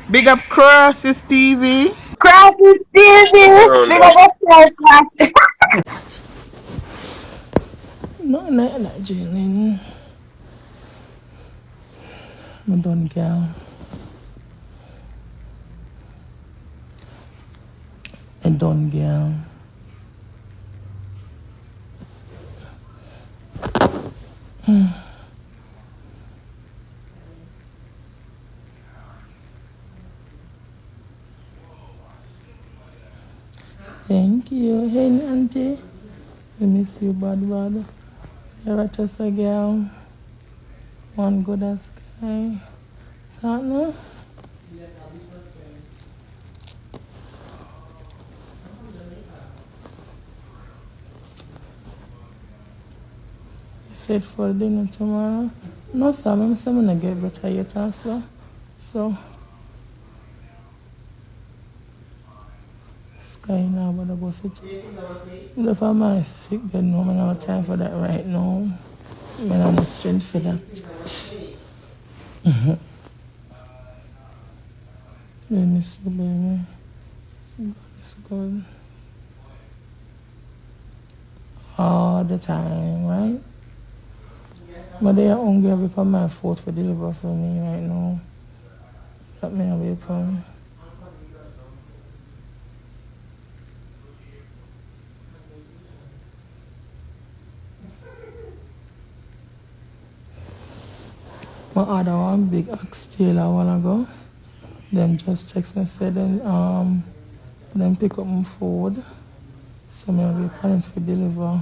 Big up Crosses TV. Crosses TV. Big up yourself, Crosses. No, not Jalen. I'm done, girl. I'm done, girl. Thank you. Hey, Auntie. I miss you, bad. You're just a girl. One good as Skii. Don't know. You said for dinner tomorrow. No, sir. I'm going to get better yet also. So, Skii now, but about it. If I'm sick, then no, I don't have time for that right now. I don't have the strength for that. Let me see, baby. God is good. All the time, right? But they are hungry because my food for deliver for me right now. That me away from. My other one big oxtail a while ago. Them just text me said them pick up my food. So me will be planning for deliver.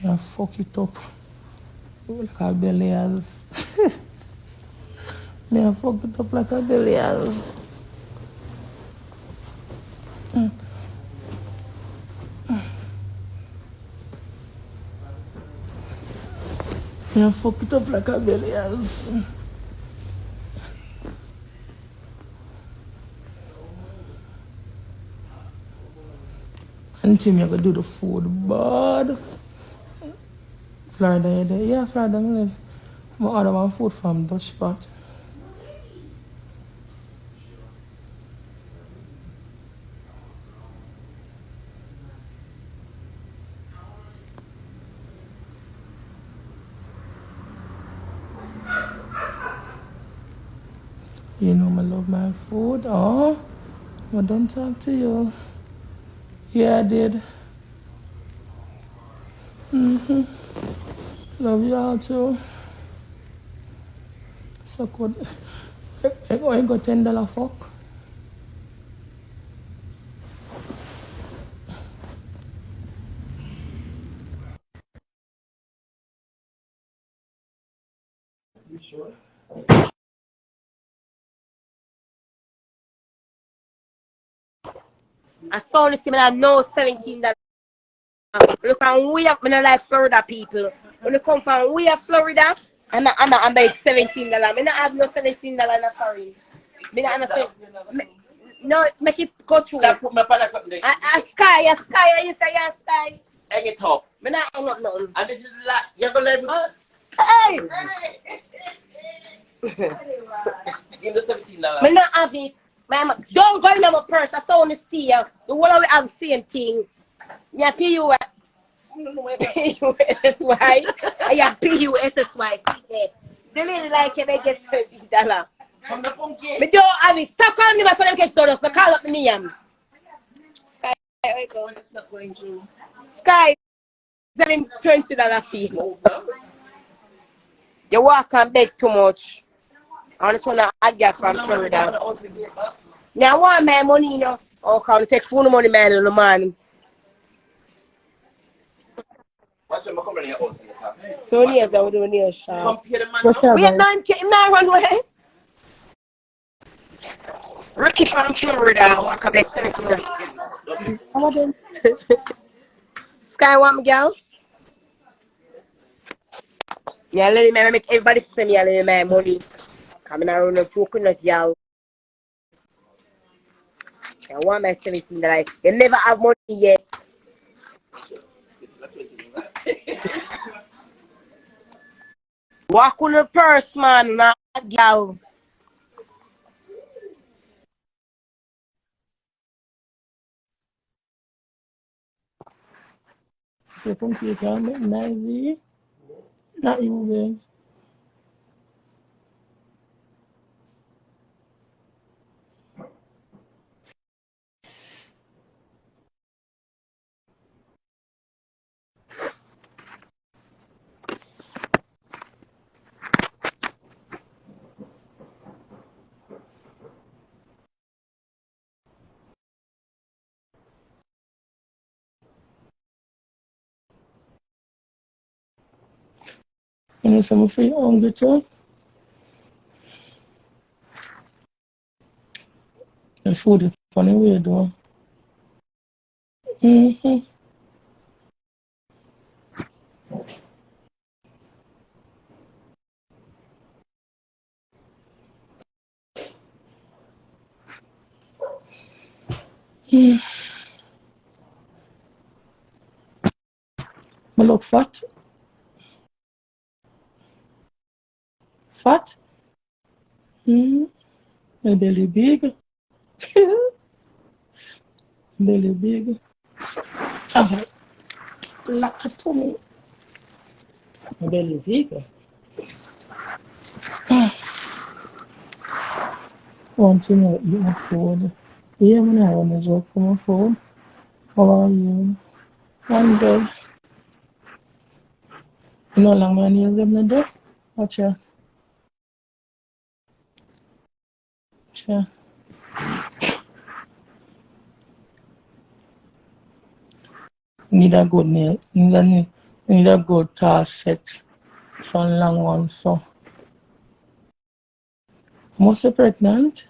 Me fuck it up like a bellies. Me fuck it up like a bellies. Me fuck it up like a bellies. Until me I go do the food bad. Florida, you there? Yeah, Florida, I live. I order one food from Dutch Pot. You know I love my food. Oh, I don't talk to you. Yeah, I did. Love you all too. So good. I go $10 fuck. I saw this thing and I know $17. Look, and we up in like Florida people. When you come from we are Florida, I make $17. I don't have no $17 in a foreign. Me not have no, make it go through. That put me up something. A Skii, and you say a Skii. Hang it up. Me not hang up nothing. And this is like, you're going to let me. Hey! Give the $17. Me not have it. Don't go in my purse. I saw on the steer. The one we have the same thing. Yeah, PUSSY. I have PUSSY. See there. The lady like it, they get $30. From the pumpkin. Me don't have it. Stop calling me so them catch dollars. So call up the name. Skii, where you go? It's not going through. Skii selling $20 fee. You walk and beg too much. I just want to get from Florida. Now I want my money, you know. Oh, can take phone money, man, in the morning. What's your coming in your house? So years I would do a nail shop. Come here, the man. We are not run away. Ricky from Florida, walk back 17. Skii want me, girl? Yeah, let me make everybody send me a little my money. Coming around the coconut, y'all. I want my $17. You never have money yet. Walk on the purse, man, not girl. Second cake and make noisy. Not you guys. You know some feel hungry too? The food is funny way though. Mm-hmm. I look fat. Fat? Mm-hmm. My belly big. Belly big. Ah, like a tummy. My belly big. Want to know eat my food. Yeah, I'm not on the joke for my food. How are you? I'm good. You know long my nails them not there? Watch ya. Sure. Need a good nail. Need a good tall set. Some long one so. Must be pregnant.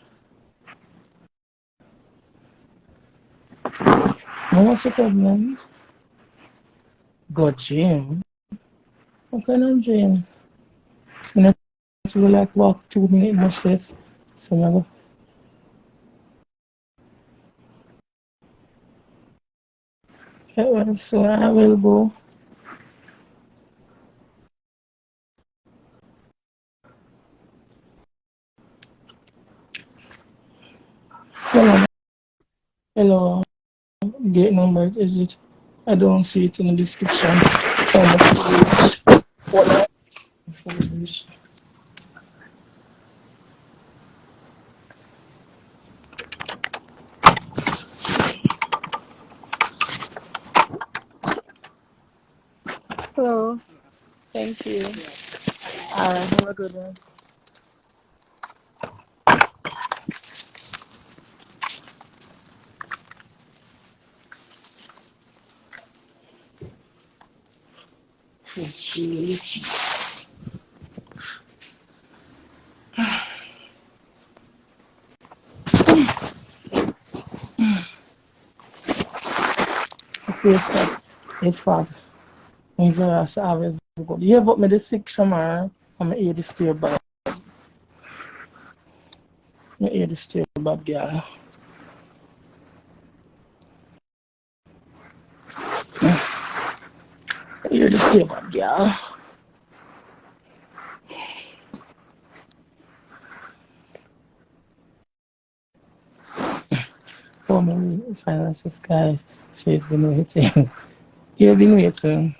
Must be pregnant. Go gym. What kind of gym? You know, to like walk 2 minutes much less. So I go. Yeah, well, so I will go. Hello. Hello. Gate number is it? I don't see it in the description. Hello. Thank you. Alright, have a good one. Yes, sir. It's fat. It's always good. Yeah, but me the sick shaman. I'm here to stay bad. I'm here to stay bad, girl. I'm here to stay bad, girl. Oh, my finance this guy. She's been waiting. You've been waiting.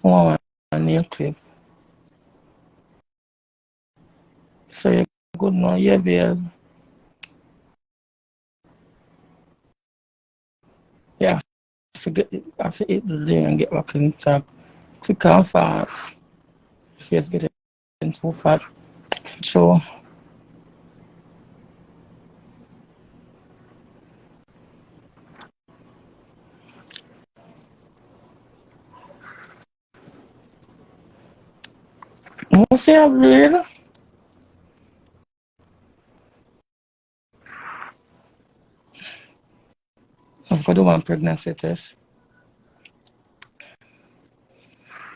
Oh, my nail clip. So you're good now, yeah, bears. Yeah, forget it. I have to eat the day and get back in track. Quick and fast. Face getting too fat. For sure. What's say I bleed? I've got the one pregnancy test.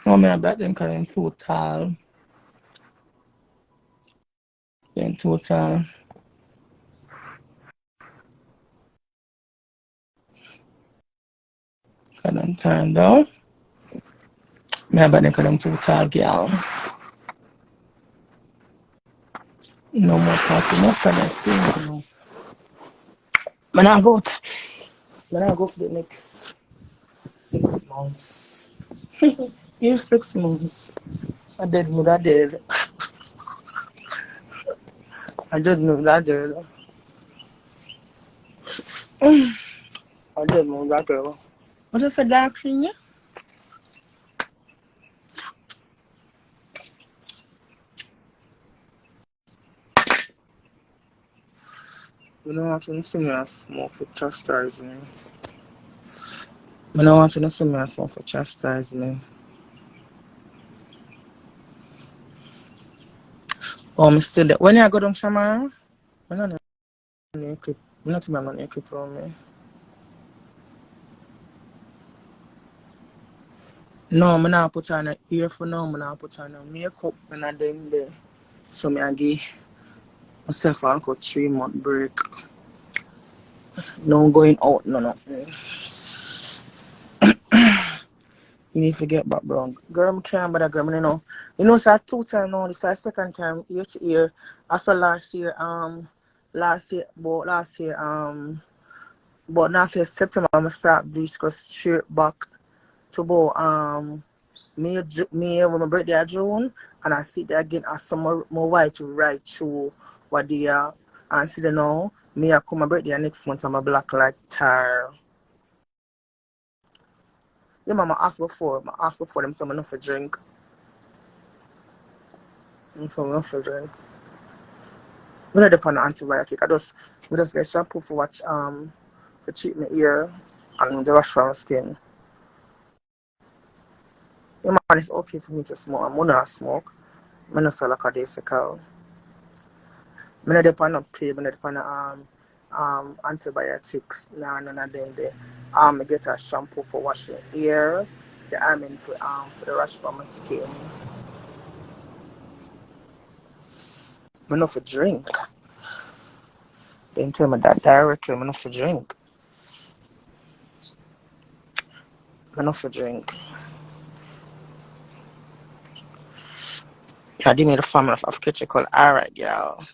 No, I'm not back them because I'm too tall. Then too tall. Because I'm turned down. Me about them because I'm too tall, girl. No more party, no further thing. Man, I go for the next. 6 months. Here's 6 months. I did what I did. I did what I did. I did what I did. What is a dark thing? You don't want to see me and smoke for chastise me. You don't want to see me and smoke for chastise me. Oh, I'm still there. When you go down tomorrow? I'm not in clip. I'm not even on clip from me. No, I'm not put on a ear for now. I'm not put on a makeup and I them there. So I give myself a 3 month break. No going out, no. You need to get back, bro. Girl, I can't bother, girl, you know. You know, it's a 2 times now. This is the second time, year to year. After last year, but now for September, I'm gonna start this go straight back to about May when my birthday is June, and I see that again as some more white to write through what they are, and see the now. Me I come my birthday next month, I'm a black like tar. Yeah, mama asked before them some enough for drink. Some enough for drink. We not depend on antibiotic. We just get shampoo for watch for treat my ear and the wash from my skin. Yeah, man, it's okay for me to smoke. I'm not smoke. I'm not sell like a desical. I'm not depend on pill. I'm not depend on antibiotics. No, none of them there. I get a shampoo for washing ear. The for the rash from my skin. I'm not for drink. They didn't tell me that directly. I'm not for drink. I'm not for drink. I did me the family of kitchen called alright, girl.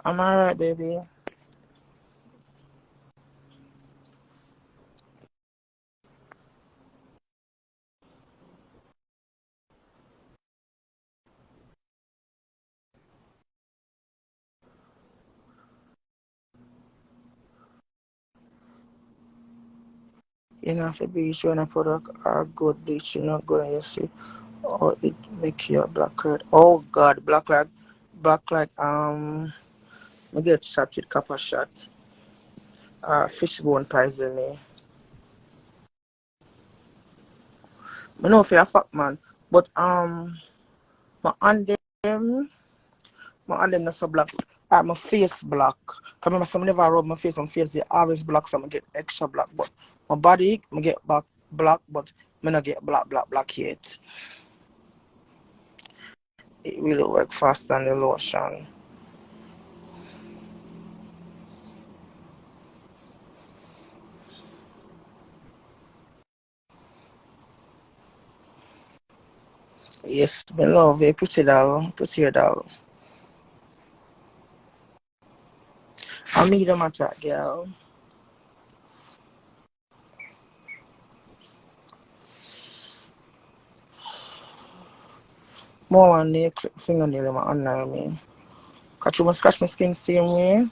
I'm alright, baby. You know, if the beach when a product are good, bleach, you not good, and you see, or it make you black red. Oh God, black like I get shot with copper shot, fishbone poisoning. I know if you're a fuck man, but my hand them, not so black. My face black. Cause remember, some never rub my face they always black, so I get extra black. But my body, I get back black, but I not get black yet. It really work faster than the lotion. Yes, me love it. Pretty doll. I meet them at that girl. More one nail clip fingernail in my under me. Cause you must scratch my skin same way.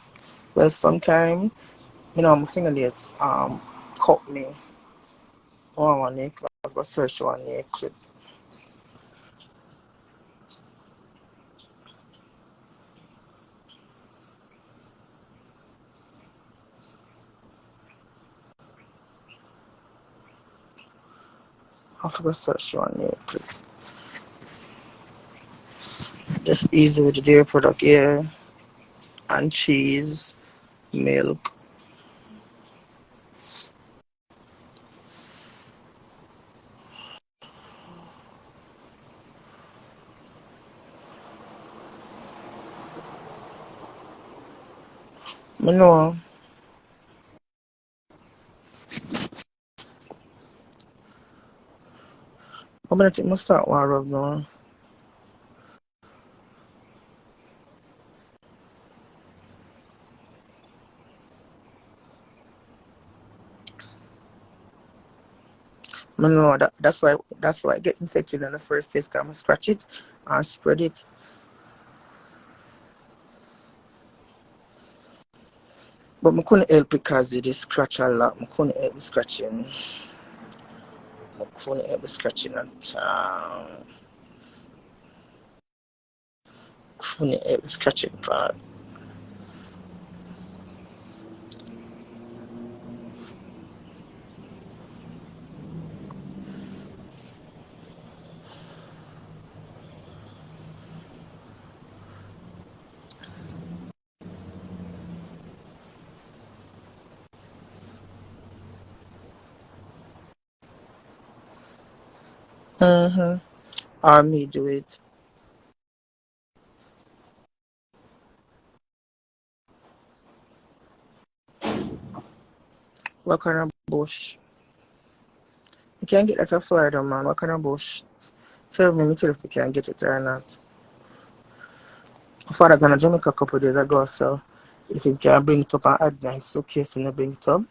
Well sometimes, my fingernails cut me. One nail clip. I've got search one nail clip. I've got search one nail clip. Just easy with the dairy product, yeah. And cheese, milk. I know. I'm gonna take my start one rub now. know that's why I get infected in the first place. Cause I scratch it and spread it. But I couldn't help because it scratch a lot. I couldn't help with scratching. I couldn't help with scratching and couldn't help with scratching part. Or me do it. What kind of bush? You can get that in Florida, man. What kind of bush? Tell if you can get it or not. My father gone to Jamaica a couple of days ago, so if he can bring it up and add nice suitcase and bring it up.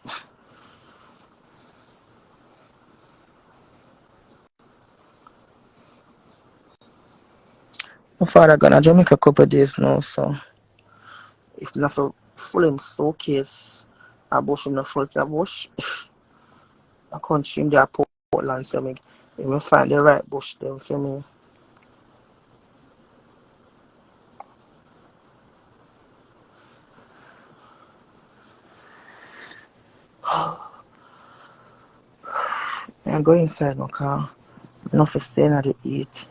My father gone to Jamaica a couple of days now, so if not for full him suitcase, I bush him not full to bush. I can't stream there Portland, so me find the right bush them for me. I go inside my car. Enough to stay and eat.